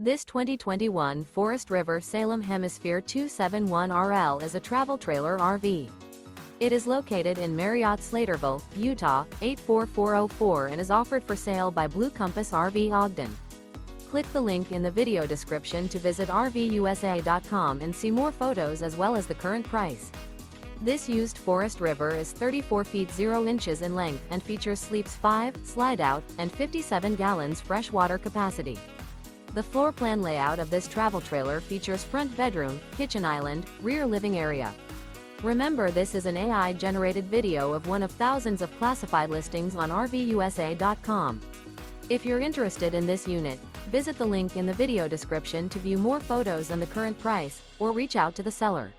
This 2021 Forest River Salem Hemisphere 271RL is a travel trailer RV. It is located in Marriott-Slaterville, Utah, 84404 and is offered for sale by Blue Compass RV Ogden. Click the link in the video description to visit RVUSA.com and see more photos as well as the current price. This used Forest River is 34 feet 0 inches in length and features sleeps 5, slide-out, and 57 gallons fresh water capacity. The floor plan layout of this travel trailer features front bedroom, kitchen island, rear living area. Remember, this is an AI-generated video of one of thousands of classified listings on RVUSA.com. If you're interested in this unit, visit the link in the video description to view more photos and the current price, or reach out to the seller.